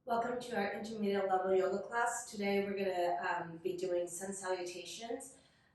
Welcome to our intermediate level yoga class. Today we're going to be doing sun salutations,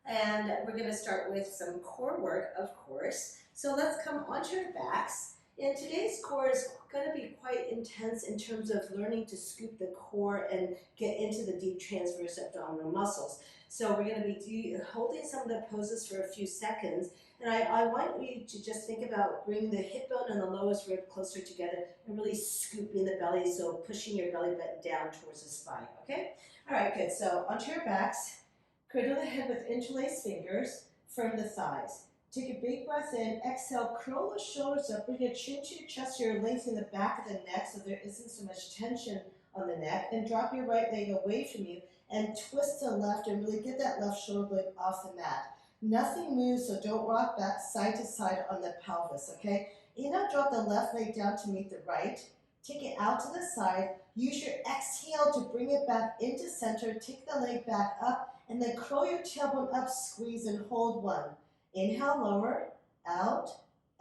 and we're going to start with some core work, of course. So let's come onto our backs. And today's core is going to be quite intense in terms of learning to scoop the core and get into the deep transverse abdominal muscles. So we're going to be holding some of the poses for a few seconds. And I want you to just think about bringing the hip bone and the lowest rib closer together and really scooping the belly, so pushing your belly button down towards the spine, okay? All right, good. So onto your backs. Cradle the head with interlaced fingers, firm the thighs. Take a big breath in, exhale, curl the shoulders up, bring your chin to your chest, you're lengthening the back of the neck so there isn't so much tension on the neck, and drop your right leg away from you and twist to the left and really get that left shoulder blade off the mat. Nothing moves, so don't rock back side to side on the pelvis, okay? Inhale, drop the left leg down to meet the right. Take it out to the side. Use your exhale to bring it back into center. Take the leg back up and then curl your tailbone up, squeeze and hold one. Inhale, lower, out.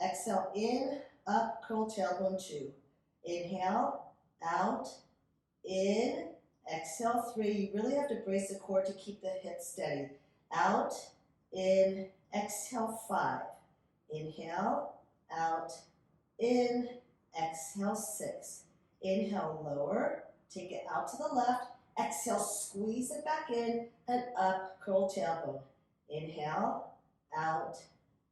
Exhale, in, up, curl tailbone two. Inhale, out, in, exhale three. You really have to brace the core to keep the hips steady. Out, in, exhale five. Inhale, out, in, exhale six. Inhale, lower, take it out to the left. Exhale, squeeze it back in and up, curl tailbone. Inhale, out,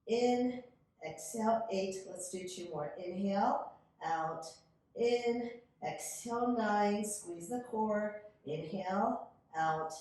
in, exhale eight. Let's do two more. Inhale, out, in, exhale nine. Squeeze the core. Inhale, out,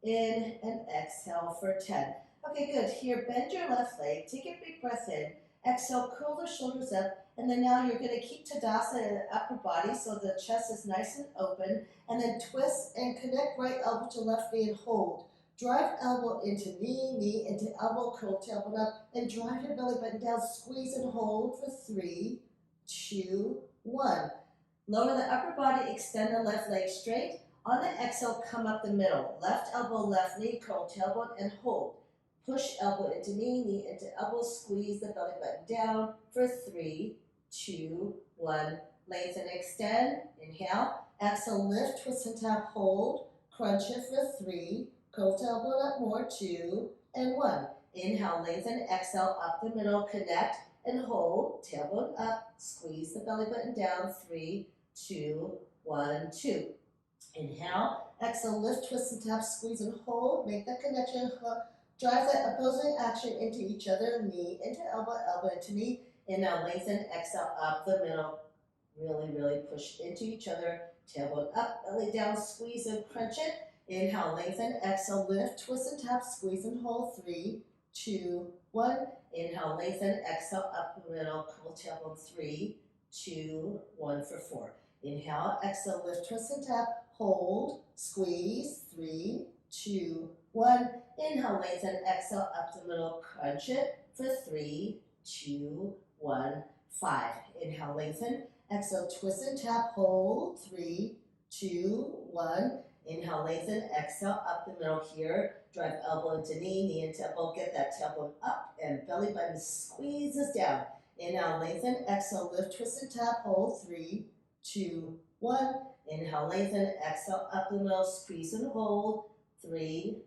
in, and exhale for 10. Okay, good. Here, bend your left leg. Take a big breath in. Exhale, curl the shoulders up. And then now you're going to keep Tadasana in the upper body so the chest is nice and open. And then twist and connect right elbow to left knee and hold. Drive elbow into knee, knee into elbow, curl tailbone up, and drive your belly button down. Squeeze and hold for 3, 2, 1. Lower the upper body, extend the left leg straight. On the exhale, come up the middle. Left elbow, left knee, curl tailbone, and hold. Push elbow into knee, knee into elbow, squeeze the belly button down for 3, 2, 1. Lengthen, extend, inhale. Exhale, lift, twist and tap, hold. Crunch it for 3, curl tailbone up more, 2, and 1. Inhale, lengthen, exhale, up the middle, connect, and hold. Tailbone up, squeeze the belly button down, 3, 2, 1, 2. Inhale, exhale, lift, twist and tap, squeeze and hold. Make that connection, drive that opposing action into each other, knee into elbow, elbow into knee. Inhale, lengthen, exhale, up the middle. Really, really push into each other. Tailbone up, belly down, squeeze and crunch it. Inhale, lengthen, exhale, lift, twist and tap, squeeze and hold. 3, 2, 1. Inhale, lengthen, exhale, up the middle, curl tailbone. 3, 2, 1 for 4. Inhale, exhale, lift, twist and tap, hold, squeeze. 3, 2, 1. Inhale, lengthen, exhale, up the middle, crunch it for 3, 2, 1, 5. Inhale, lengthen, exhale, twist and tap, hold. 3, 2, 1. Inhale, lengthen, exhale, up the middle here. Drive elbow into knee, knee into elbow. Get that tailbone up and belly button squeezes down. Inhale, lengthen, exhale, lift, twist and tap, hold. 3, 2, 1. Inhale, lengthen, exhale, up the middle, squeeze and hold. 3,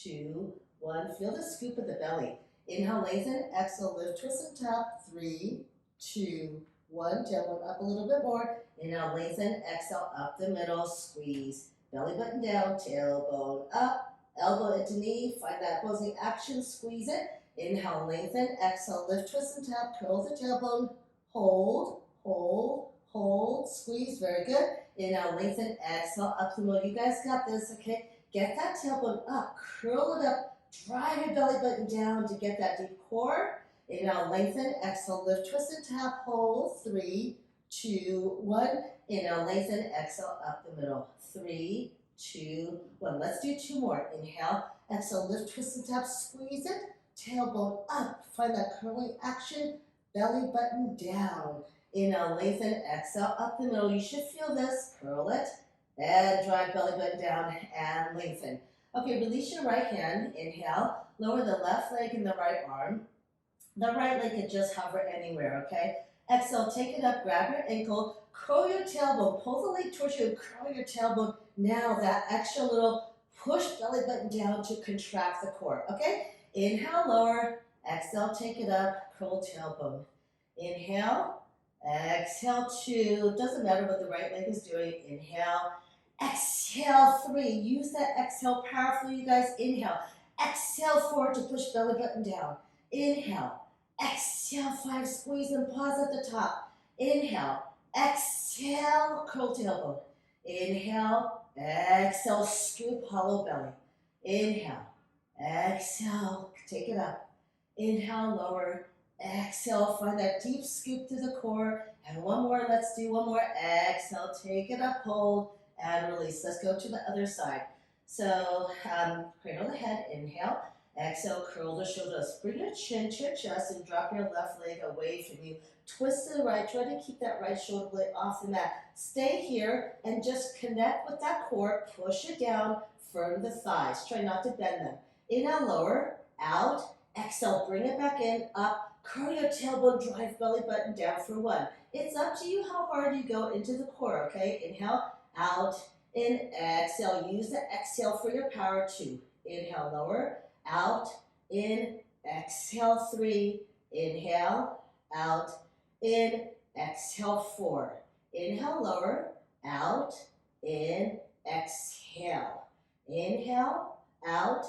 2, 1. Feel the scoop of the belly. Inhale, lengthen, exhale, lift, twist and tap. 3, 2, 1. Tailbone up a little bit more. Inhale, lengthen, exhale, up the middle, squeeze. Belly button down, tailbone up, elbow into knee. Find that opposing action, squeeze it. Inhale, lengthen, exhale, lift, twist and tap, curl the tailbone. Hold, hold, hold, squeeze, very good. Inhale, lengthen, exhale, up the middle. You guys got this, okay? Get that tailbone up, curl it up, drive your belly button down to get that deep core. Inhale, lengthen, exhale, lift, twist and tap, hold. 3, 2, 1. Inhale, lengthen, exhale, up the middle. 3, 2, 1. Let's do two more. Inhale, exhale, lift, twist and tap, squeeze it. Tailbone up. Find that curling action. Belly button down. Inhale, lengthen, exhale, up the middle. You should feel this. Curl it. And drive belly button down and lengthen. Okay, release your right hand. Inhale. Lower the left leg and the right arm. The right leg can just hover anywhere, okay? Exhale, take it up, grab your ankle, curl your tailbone, pull the leg towards you and curl your tailbone. Now that extra little push belly button down to contract the core, okay? Inhale, lower, exhale, take it up, curl tailbone. Inhale, exhale, 2, doesn't matter what the right leg is doing, inhale, exhale, 3, use that exhale powerfully, you guys, inhale, exhale, 4 to push belly button down, inhale, exhale, 5, squeeze and pause at the top, inhale, exhale, curl tailbone, inhale, exhale, scoop hollow belly, inhale, exhale, take it up, inhale, lower, exhale, find that deep scoop through the core, and one more, let's do one more, exhale, take it up, hold, and release. Let's go to the other side. So, cradle the head, inhale, exhale, curl the shoulders, bring your chin to your chest, and drop your left leg away from you. Twist to the right, try to keep that right shoulder blade off the mat. Stay here, and just connect with that core, push it down, firm the thighs, try not to bend them. Inhale, lower, out, exhale, bring it back in, up, curl your tailbone, drive belly button down for 1. It's up to you how hard you go into the core, okay? Inhale, out, in, exhale. Use the exhale for your power, 2. Inhale, lower, out, in, exhale, 3. Inhale, out, in, exhale, 4. Inhale, lower, out, in, exhale. Inhale, out,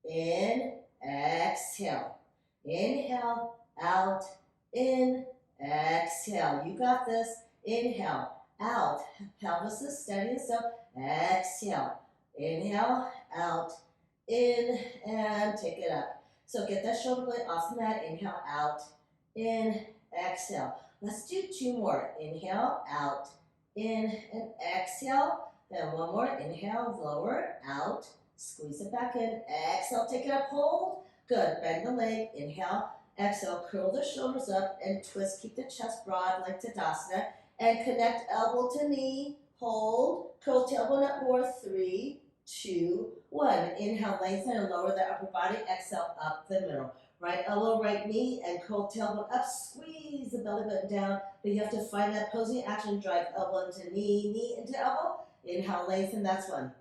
in, exhale. Inhale, out, in, exhale. You got this. Inhale, out. Pelvis is steady and still. Exhale. Inhale, out, in, and take it up. So get that shoulder blade off the mat. Inhale, out, in, exhale. Let's do 2 more. Inhale, out, in, and exhale. Then one more. Inhale, lower, out. Squeeze it back in. Exhale, take it up, hold. Good. Bend the leg. Inhale, exhale. Curl the shoulders up and twist. Keep the chest broad like Tadasana. And connect elbow to knee. Hold. Curl tailbone up more. 3, 2, 1. Inhale, lengthen and lower the upper body. Exhale, up the middle. Right elbow, right knee, and curl tailbone up. Squeeze the belly button down. But you have to find that posing action. Drive elbow into knee, knee into elbow. Inhale, lengthen. That's 1.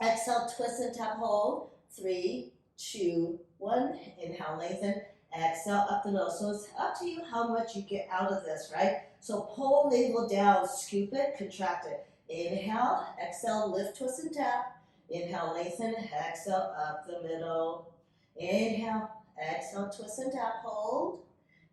Exhale, twist and tap, hold. 3, 2, 1. Inhale, lengthen. Exhale, up the middle. So it's up to you how much you get out of this, right? So pull navel down, scoop it, contract it. Inhale, exhale, lift, twist, and tap. Inhale, lengthen, exhale, up the middle. Inhale, exhale, twist and tap, hold.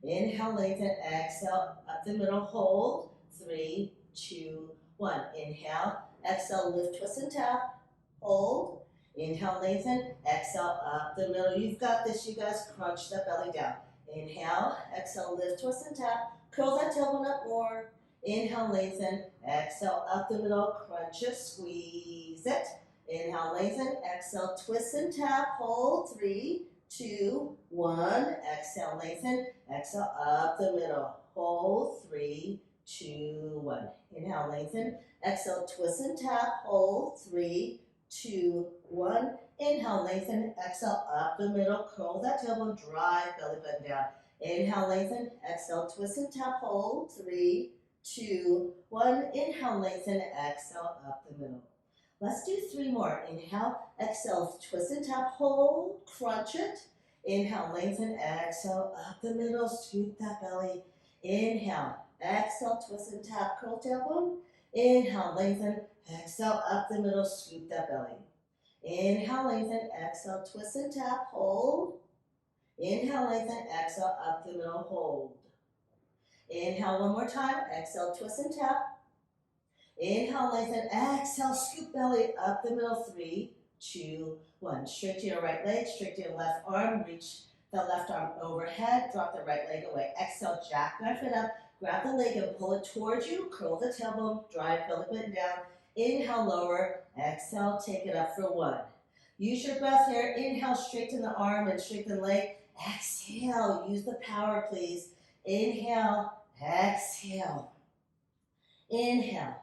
Inhale, lengthen, exhale, up the middle, hold. 3, 2, 1. Inhale, exhale, lift, twist, and tap. Hold. Inhale, lengthen. Exhale, up the middle. You've got this, you guys. Crunch that belly down. Inhale, exhale, lift, twist, and tap. Curl that tailbone up more. Inhale, lengthen. Exhale, up the middle. Crunch it, squeeze it. Inhale, lengthen. Exhale, twist and tap. Hold. 3, 2, 1. Exhale, lengthen. Exhale, up the middle. Hold. 3, 2, 1. Inhale, lengthen. Exhale, twist and tap. Hold. 3, 2, 1. Inhale, lengthen. Exhale, up the middle. Curl that tailbone. Drive belly button down. Inhale, lengthen. Exhale, twist and tap. Hold. 3, 2, 1. Inhale, lengthen. Exhale, up the middle. Let's do 3 more. Inhale, exhale, twist and tap. Hold. Crunch it. Inhale, lengthen. Exhale, up the middle. Scoop that belly. Inhale, exhale, twist and tap. Curl tailbone. Inhale, lengthen. Exhale, up the middle, scoop that belly. Inhale, lengthen, exhale, twist and tap, hold. Inhale, lengthen, exhale, up the middle, hold. Inhale one more time, exhale, twist and tap. Inhale, lengthen, exhale, scoop belly, up the middle, 3, 2, 1. Straight to your right leg, straight to your left arm, reach the left arm overhead, drop the right leg away. Exhale, jackknife it up, grab the leg and pull it towards you, curl the tailbone, drive belly button down. Inhale, lower. Exhale, take it up for 1. Use your breath here. Inhale, straighten the arm and straighten the leg. Exhale, use the power, please. Inhale, exhale. Inhale,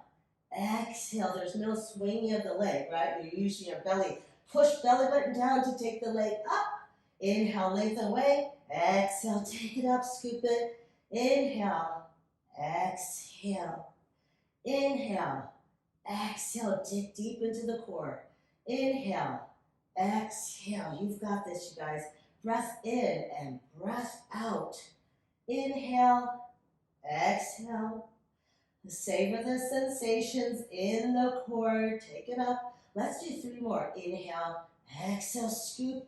exhale. There's no swinging of the leg, right? You're using your belly. Push belly button down to take the leg up. Inhale, lengthen away. Exhale, take it up, scoop it. Inhale, exhale. Inhale. Exhale, dig deep into the core. Inhale. Exhale. You've got this, you guys. Breath in and breath out. Inhale. Exhale. Savor the sensations in the core. Take it up. Let's do 3 more. Inhale. Exhale, scoop.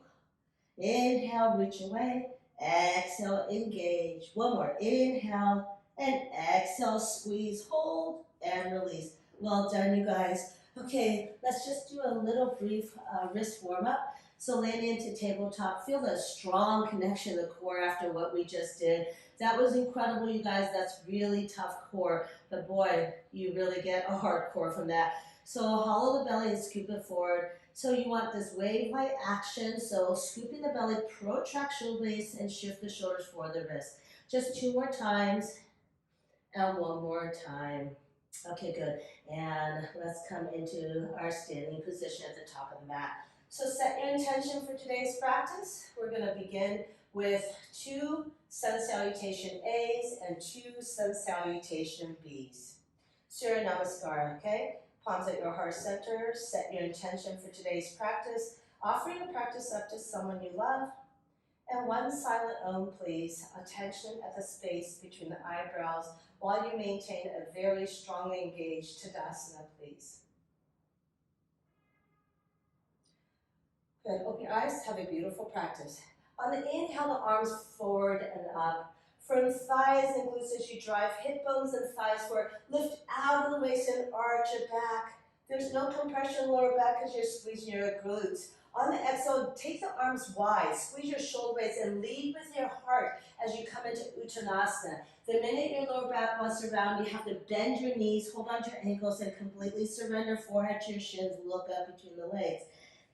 Inhale, reach away. Exhale, engage. 1 more. Inhale and exhale, squeeze, hold, and release. Well done, you guys. Okay, let's just do a little brief wrist warm up. So landing into tabletop, feel the strong connection to the core after what we just did. That was incredible, you guys. That's really tough core, but boy, you really get a hard core from that. So hollow the belly and scoop it forward. So you want this wave-like action. So scooping the belly, protract shoulder blades, and shift the shoulders for the wrist. Just 2 more times, and 1 more time. Okay, good. And let's come into our standing position at the top of the mat. So set your intention for today's practice. We're going to begin with 2 sun salutation A's and 2 sun salutation B's. Surya Namaskar, okay? Palms at your heart center. Set your intention for today's practice. Offering the practice up to someone you love. And 1 silent Om, please. Attention at the space between the eyebrows while you maintain a very strongly engaged Tadasana, please. Good. Open your eyes. Have a beautiful practice. On the inhale, the arms forward and up. From thighs and glutes as you drive hip bones and thighs forward. Lift out of the waist and arch it back. There's no compression in the lower back because you're squeezing your glutes. On the exhale, take the arms wide, squeeze your shoulder blades, and lead with your heart as you come into Uttanasana. The minute your lower back wants to round, you have to bend your knees, hold onto your ankles, and completely surrender forehead to your shins. Look up between the legs.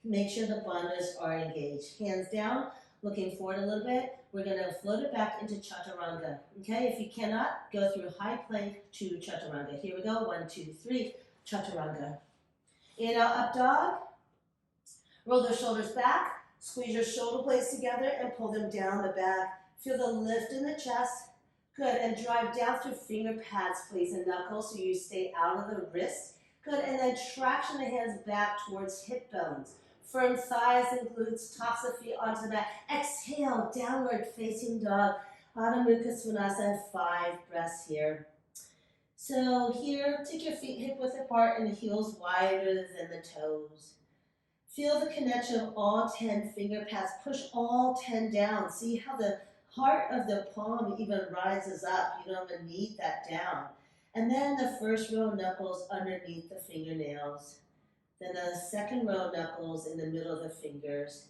Make sure the bandhas are engaged. Hands down, looking forward a little bit. We're going to float it back into Chaturanga. Okay, if you cannot, go through high plank to Chaturanga. Here we go. 1, 2, 3. Chaturanga. Inhale, up dog. Roll the shoulders back. Squeeze your shoulder blades together and pull them down the back. Feel the lift in the chest. Good, and drive down through finger pads, please, and knuckles so you stay out of the wrist. Good, and then traction the hands back towards hip bones. Firm thighs and glutes, tops of feet onto the mat. Exhale, downward facing dog. Adho Mukha Svanasana, 5 breaths here. So here, take your feet hip width apart and the heels wider than the toes. Feel the connection of all 10 finger pads. Push all 10 down. See how the heart of the palm even rises up. You don't even need that down. And then the first row of knuckles underneath the fingernails. Then the second row of knuckles in the middle of the fingers.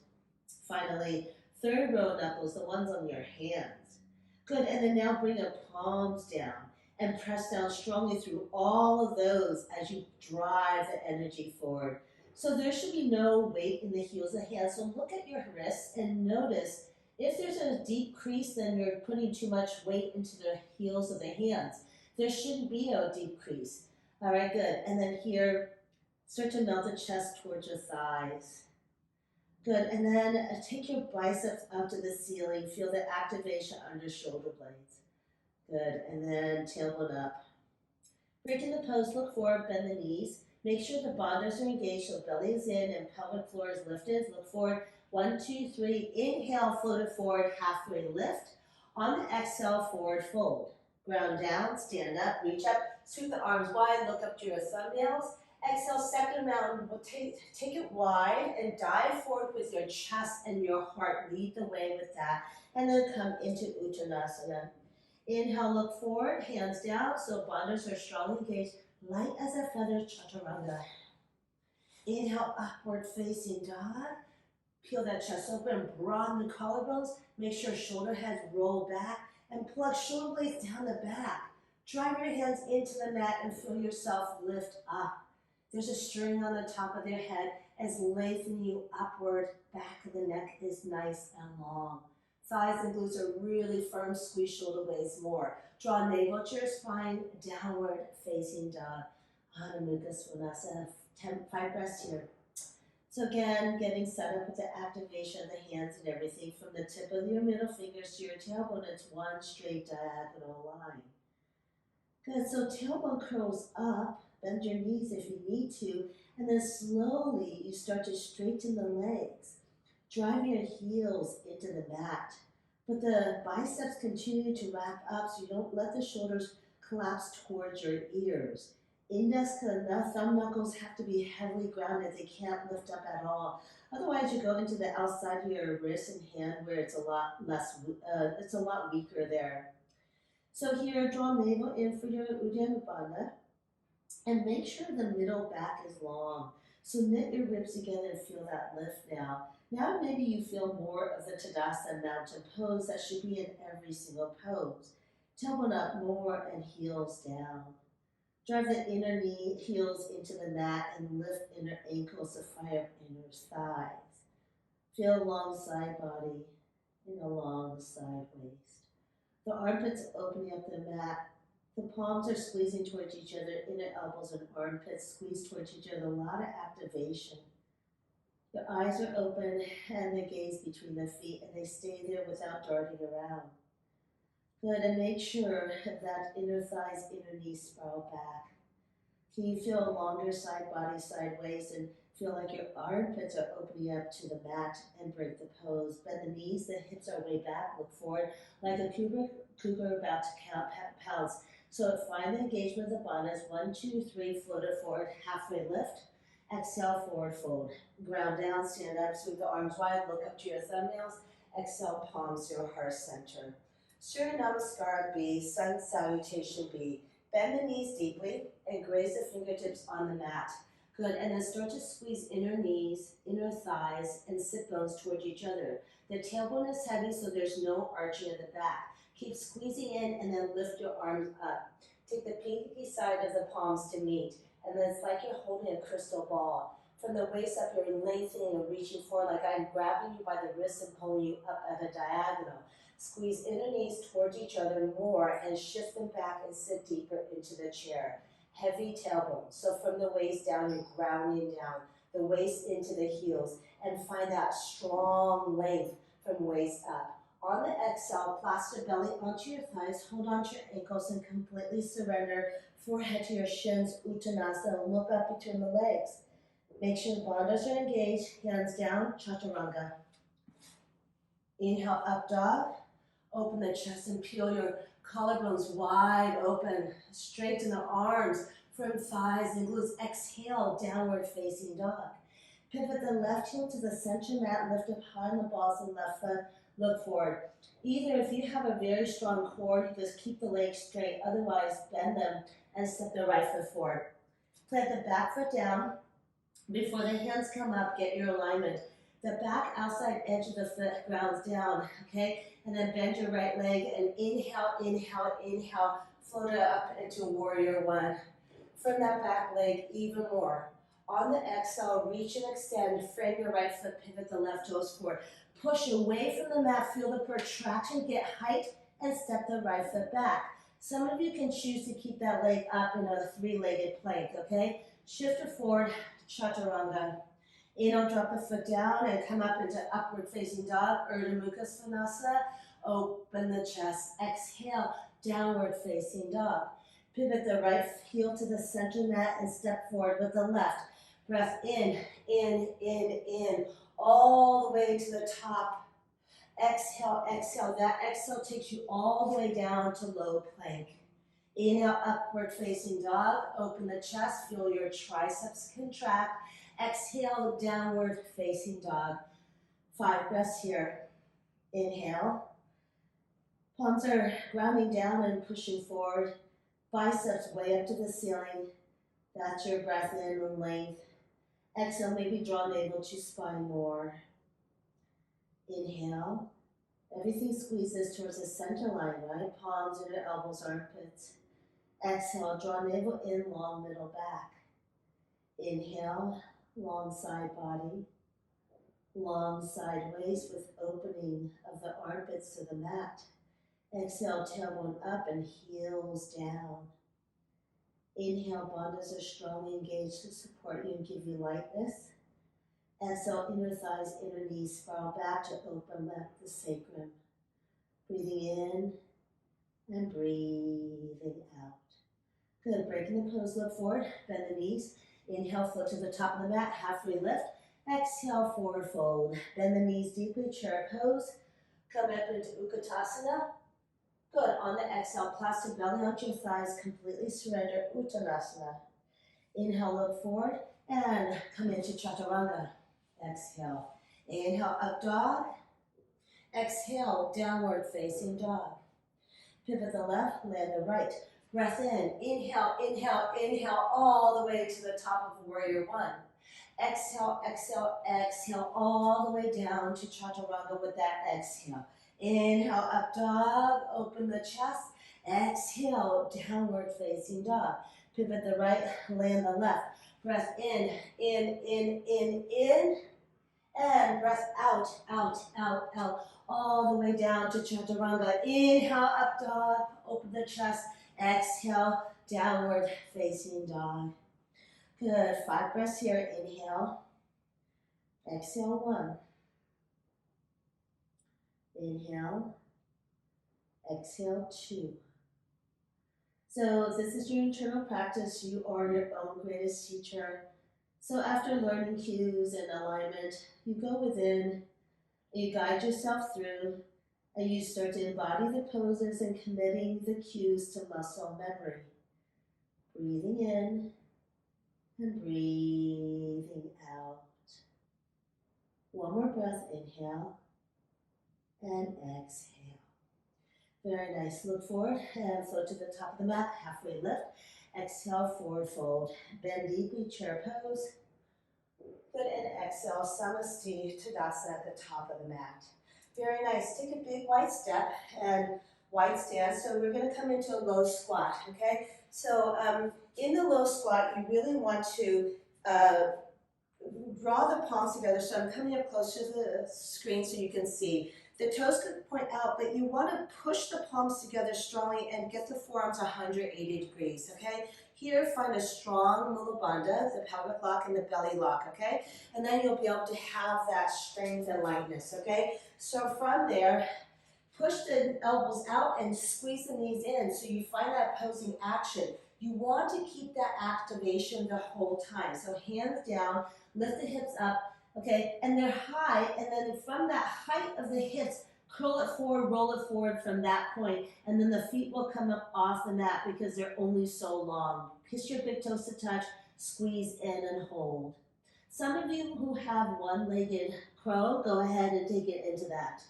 Finally, third row of knuckles, the ones on your hands. Good, and then now bring the palms down and press down strongly through all of those as you drive the energy forward. So there should be no weight in the heels of the hands. So look at your wrists and notice if there's a deep crease, then you're putting too much weight into the heels of the hands. There shouldn't be a deep crease. All right, good. And then here, start to melt the chest towards your thighs. Good, and then take your biceps up to the ceiling. Feel the activation under shoulder blades. Good, and then tailbone up. Breaking the pose, look forward, bend the knees. Make sure the bandhas are engaged so belly is in and pelvic floor is lifted. Look forward, 1, 2, 3. Inhale, float it forward, halfway lift. On the exhale, forward fold. Ground down, stand up, reach up, sweep the arms wide, look up to your thumbnails. Exhale, second round, we'll take it wide and dive forward with your chest and your heart. Lead the way with that. And then come into Uttanasana. Inhale, look forward, hands down, so bandhas are strongly engaged. Light as a feather, Chaturanga. Inhale, upward facing dog. Peel that chest open, broaden the collarbones. Make sure shoulder heads roll back and plug shoulder blades down the back. Drive your hands into the mat and feel yourself lift up. There's a string on the top of your head as lengthening you upward. Back of the neck is nice and long. Thighs and glutes are really firm. Squeeze shoulder blades more. Draw navel to your spine, downward facing dog. Adho Mukha Svanasana, 5 breaths here. So again, getting set up with the activation of the hands and everything from the tip of your middle fingers to your tailbone. It's one straight diagonal line. Good, so tailbone curls up, bend your knees if you need to, and then slowly you start to straighten the legs. Drive your heels into the mat, but the biceps continue to wrap up so you don't let the shoulders collapse towards your ears. Index and thumb knuckles have to be heavily grounded. They can't lift up at all. Otherwise, you go into the outside of your wrist and hand where it's a lot less, it's a lot weaker there. So here, draw navel in for your Uddiyana and make sure the middle back is long. So knit your ribs together and feel that lift now. Now maybe you feel more of the Tadasana mountain pose that should be in every single pose. Tailbone up more and heels down. Drive the inner knee, heels into the mat and lift inner ankles to fire up inner thighs. Feel long side body and a long side waist. The armpits opening up the mat. The palms are squeezing towards each other, inner elbows and armpits squeeze towards each other, a lot of activation. The eyes are open and the gaze between the feet, and they stay there without darting around. Good, and make sure that inner thighs, inner knees spiral back. Can you feel a longer side body, side waist, and feel like your armpits are opening up to the mat and break the pose. Bend the knees, the hips are way back, look forward like a cougar about to pounce. So find the engagement of the bandhas. 1, 2, 3, float it forward, halfway lift. Exhale, forward fold. Ground down, stand up, sweep the arms wide, look up to your thumbnails. Exhale, palms to your heart center. Surya Namaskar B, Sun Salutation B. Bend the knees deeply and graze the fingertips on the mat. Good, and then start to squeeze inner knees, inner thighs, and sit bones towards each other. The tailbone is heavy, so there's no arching of the back. Keep squeezing in and then lift your arms up. Take the pinky side of the palms to meet, and then it's like you're holding a crystal ball. From the waist up, you're lengthening and reaching forward like I'm grabbing you by the wrist and pulling you up at a diagonal. Squeeze inner knees towards each other more and shift them back and sit deeper into the chair. Heavy tailbone. So from the waist down, you're grounding down, the waist into the heels, and find that strong length from waist up. On the exhale, plaster belly onto your thighs, hold onto your ankles and completely surrender. Forehead to your shins, Uttanasana, look up between the legs. Make sure the bandhas are engaged, hands down, Chaturanga. Inhale, up dog. Open the chest and peel your collarbones wide open. Straighten the arms from thighs and glutes. Exhale, downward facing dog. Pivot the left heel to the center mat, lift up high on the balls and left foot, look forward. Either if you have a very strong core, you just keep the legs straight. Otherwise, bend them and step the right foot forward. Plant the back foot down. Before the hands come up, get your alignment. The back outside edge of the foot grounds down, okay? And then bend your right leg and inhale, inhale, inhale. Float it up into warrior one. From that back leg, even more. On the exhale, reach and extend. Frame your right foot, pivot the left toes forward. Push away from the mat, feel the protraction, get height, and step the right foot back. Some of you can choose to keep that leg up in a three-legged plank, okay? Shift it forward, Chaturanga. Inhale, drop the foot down and come up into upward facing dog, Urdhva Mukha Svanasana. Open the chest. Exhale, downward facing dog. Pivot the right heel to the center mat and step forward with the left. Breath in, in. All the way to the top. Exhale, exhale. That exhale takes you all the way down to low plank. Inhale, upward facing dog. Open the chest. Feel your triceps contract. Exhale, downward facing dog. 5 breaths here. Inhale. Palms are grounding down and pushing forward. Biceps way up to the ceiling. That's your breath in and length. Exhale, maybe draw navel to spine more. Inhale. Everything squeezes towards the center line, right? Palms, inner elbows, armpits. Exhale, draw navel in, long middle back. Inhale, long side body. Long side waist with opening of the armpits to the mat. Exhale, tailbone up and heels down. Inhale, bandhas are strongly engaged to support you and give you lightness. Exhale, inner thighs, inner knees spiral back to open up the sacrum. Breathing in and breathing out. Good, breaking the pose, look forward, bend the knees. Inhale, foot to the top of the mat, halfway lift. Exhale, forward fold. Bend the knees deeply, chair pose. Come up into Utkatasana. Good, on the exhale, plastic belly out your thighs, completely surrender Uttanasana. Inhale, look forward, and come into Chaturanga. Exhale. Inhale, up dog. Exhale, downward facing dog. Pivot the left, land the right. Breath in, inhale, inhale, inhale, all the way to the top of warrior one. Exhale, exhale, exhale, all the way down to Chaturanga with that exhale. Inhale, up dog, open the chest. Exhale, downward facing dog. Pivot the right, land the left. Breath in, in. And breath out, out, out, out, all the way down to Chaturanga. Inhale, up dog, open the chest. Exhale, downward facing dog. Good, 5 breaths here. Inhale, exhale 1. Inhale, exhale 2. So this is your internal practice. You are your own greatest teacher. So after learning cues and alignment, you go within, you guide yourself through, and you start to embody the poses and committing the cues to muscle memory. Breathing in and breathing out. One more breath, inhale and exhale. Very nice. Look forward and float to the top of the mat, halfway lift. Exhale, forward fold. Bend deeply, chair pose. Good, and exhale, Samasti Tadasana at the top of the mat. Very nice. Take a big wide step and wide stance. So we're going to come into a low squat, okay? So in the low squat, you really want to draw the palms together. So I'm coming up close to the screen so you can see. The toes could point out, but you want to push the palms together strongly and get the forearms 180 degrees, okay? Here, find a strong Mula Bandha, the pelvic lock and the belly lock, okay? And then you'll be able to have that strength and lightness, okay? So from there, push the elbows out and squeeze the knees in so you find that posing action. You want to keep that activation the whole time. So hands down, lift the hips up, okay? And they're high, and then from that height of the hips, curl it forward, roll it forward from that point, and then the feet will come up off the mat because they're only so long. Kiss your big toes to touch, squeeze in and hold. Some of you who have one-legged crow, go ahead and take it into that.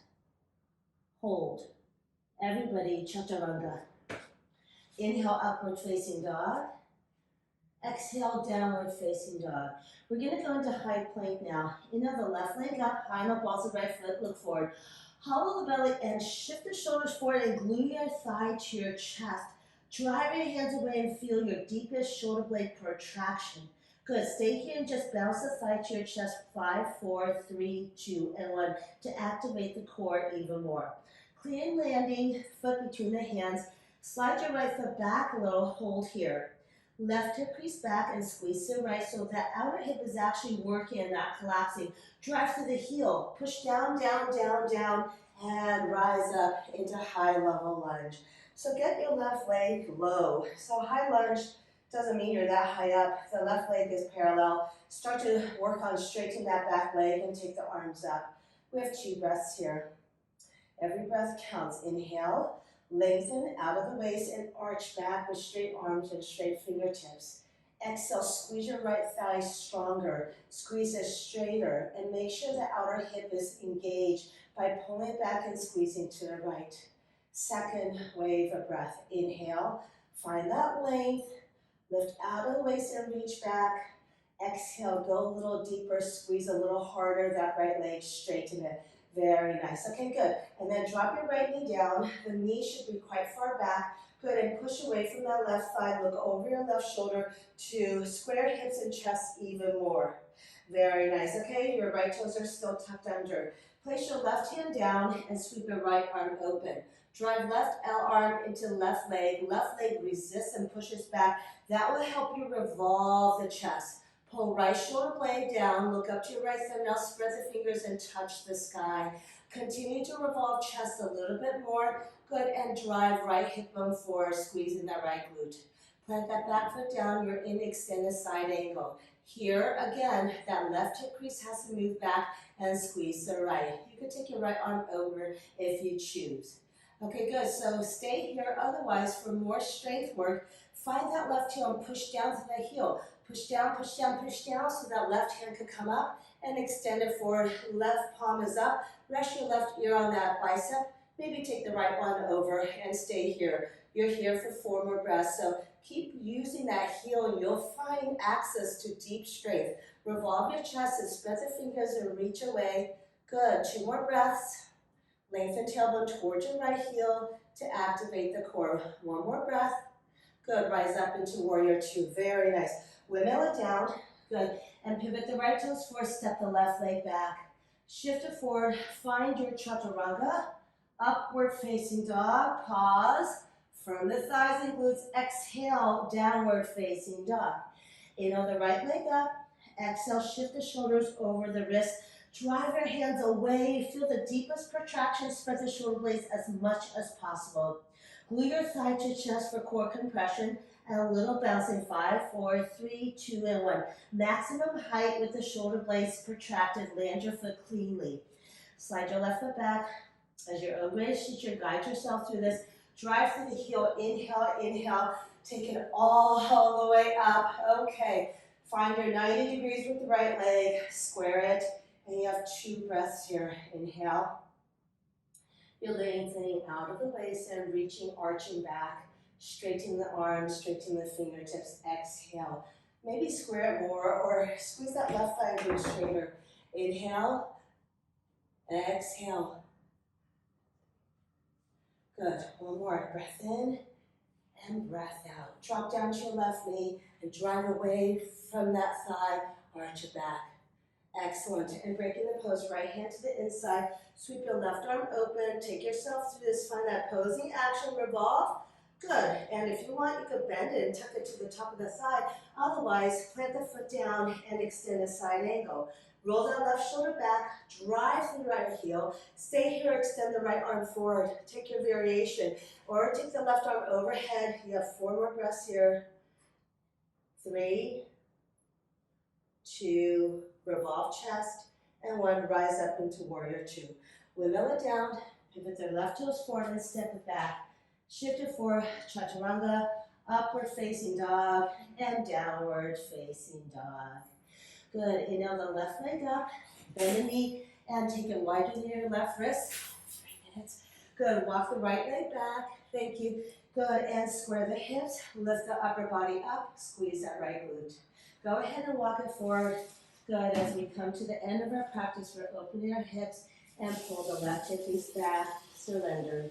Hold. Everybody, Chaturanga. Inhale, upward facing dog. Exhale, downward facing dog. We're going to go into high plank now. Inhale the left leg up, high enough, balls the right foot, look forward. Hollow the belly and shift the shoulders forward and glue your thigh to your chest. Drive your hands away and feel your deepest shoulder blade protraction. Good, stay here and just bounce the thigh to your chest. 5, 4, 3, 2, and 1 to activate the core even more. Clean landing, foot between the hands. Slide your right foot back a little, hold here. Left hip crease back and squeeze to the right so that outer hip is actually working and not collapsing. Drive to the heel, push down, down, down, down, and rise up into high level lunge. So get your left leg low. So high lunge doesn't mean you're that high up. The left leg is parallel. Start to work on straightening that back leg and take the arms up. We have 2 breaths here. Every breath counts. Inhale, lengthen out of the waist and arch back with straight arms and straight fingertips. Exhale, squeeze your right thigh stronger. Squeeze it straighter and make sure the outer hip is engaged by pulling it back and squeezing to the right. Second wave of breath. Inhale, find that length. Lift out of the waist and reach back. Exhale, go a little deeper, squeeze a little harder, that right leg, straighten it. Very nice. Okay, good. And then drop your right knee down. The knee should be quite far back. Good, and push away from that left thigh. Look over your left shoulder to square hips and chest even more. Very nice. Okay, your right toes are still tucked under. Place your left hand down and sweep your right arm open. Drive left L arm into left leg. Left leg resists and pushes back. That will help you revolve the chest. Pull right shoulder blade down, look up to your right thumb, now spread the fingers and touch the sky. Continue to revolve chest a little bit more. Good, and drive right hip bone forward, squeezing that right glute. Plant that back foot down, you're in extended side angle. Here, again, that left hip crease has to move back and squeeze the right. You could take your right arm over if you choose. Okay, good, so stay here. Otherwise, for more strength work, find that left heel and push down to the heel. Push down, push down, push down, so that left hand can come up and extend it forward. Left palm is up. Rest your left ear on that bicep. Maybe take the right one over and stay here. You're here for 4 more breaths, so keep using that heel and you'll find access to deep strength. Revolve your chest and spread the fingers and reach away. Good, 2 more breaths. Lengthen tailbone towards your right heel to activate the core. 1 more breath. Good, rise up into warrior 2, very nice. Windmill it down, good. And pivot the right toes forward, step the left leg back. Shift it forward, find your chaturanga. Upward facing dog, pause. Firm the thighs and glutes, exhale, downward facing dog. Inhale the right leg up, exhale, shift the shoulders over the wrist. Drive your hands away, feel the deepest protraction, spread the shoulder blades as much as possible. Glue your thigh to chest for core compression and a little bouncing. 5, 4, 3, 2, and 1. Maximum height with the shoulder blades protracted. Land your foot cleanly. Slide your left foot back. As your own greatest teacher, guide yourself through this. Drive through the heel. Inhale, inhale. Take it all the way up. Okay. Find your 90 degrees with the right leg. Square it. And you have 2 breaths here. Inhale. You're lengthening out of the waist and reaching, arching back. Straightening the arms, straightening the fingertips. Exhale. Maybe square it more or squeeze that left thigh and go straighter. Inhale. Exhale. Good. 1 more. Breath in and breath out. Drop down to your left knee and drive away from that thigh. Arch it back. Excellent. And breaking the pose, right hand to the inside. Sweep your left arm open. Take yourself through this. Find that posing action. Revolve. Good. And if you want, you could bend it and tuck it to the top of the thigh. Otherwise, plant the foot down and extend a side angle. Roll that left shoulder back. Drive the right heel. Stay here. Extend the right arm forward. Take your variation. Or take the left arm overhead. You have 4 more breaths here. 3, 2, revolve chest, and 1, rise up into warrior 2. Windmill it down, pivot the left toes forward and step it back. Shift it forward, chaturanga, upward facing dog, and downward facing dog. Good, inhale the left leg up, bend the knee, and take it wider than your left wrist. 3 minutes. Good, walk the right leg back, thank you. Good, and square the hips, lift the upper body up, squeeze that right glute. Go ahead and walk it forward. Good, as we come to the end of our practice, we're opening our hips and pull the left hip crease back, surrender.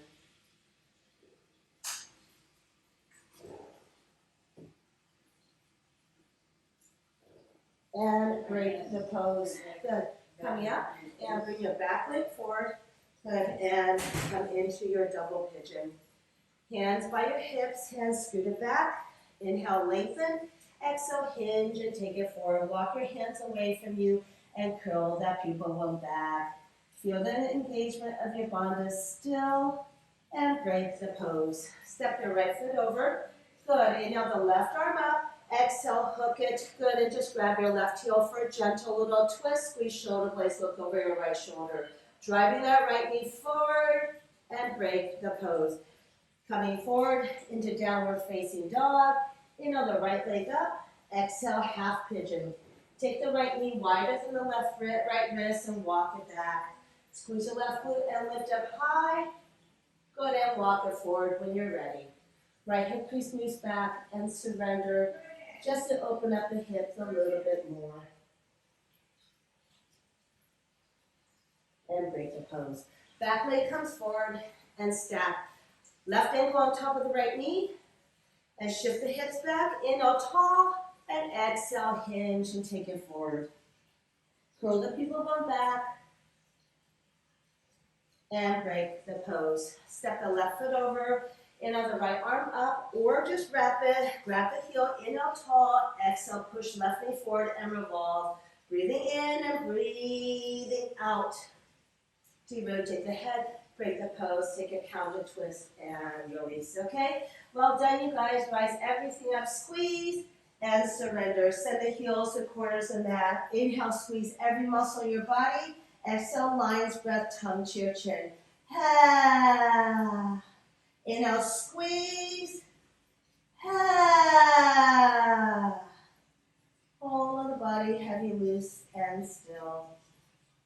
And break the pose. Good. Coming up and bring your back leg forward. Good. And come into your double pigeon. Hands by your hips, hands scooted back. Inhale, lengthen. Exhale, hinge and take it forward. Walk your hands away from you and curl that pupil bone back. Feel the engagement of your bandha still and break the pose. Step your right foot over. Good. Inhale the left arm up. Exhale, hook it. Good. And just grab your left heel for a gentle little twist. Squeeze shoulder blades. Look over your right shoulder. Driving that right knee forward and break the pose. Coming forward into downward facing dog. Inhale the right leg up. Exhale, half pigeon. Take the right knee wider than the right wrist and walk it back. Squeeze your left glute and lift up high. Go ahead and walk it forward when you're ready. Right hip crease moves back and surrender just to open up the hips a little bit more. And break the pose. Back leg comes forward and stack. Left ankle on top of the right knee. And shift the hips back. Inhale tall and exhale, hinge and take it forward. Curl the pupil bone back. And break the pose. Step the left foot over. Inhale the right arm up or just wrap it. Grab the heel. Inhale tall. Exhale, push left knee forward and revolve. Breathing in and breathing out. Derotate the head. break the pose, take a counter twist, and release, okay? Well done, you guys. Rise everything up, squeeze, and surrender. Send the heels to corners of the mat. Inhale, squeeze every muscle in your body. Exhale, lion's breath, tongue to your chin. Ha. Inhale, squeeze. Ha. Hold on the body, heavy, loose, and still.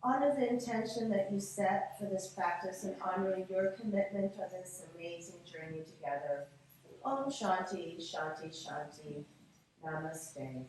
Honor the intention that you set for this practice and honoring your commitment on this amazing journey together. Om Shanti, Shanti, Shanti. Namaste.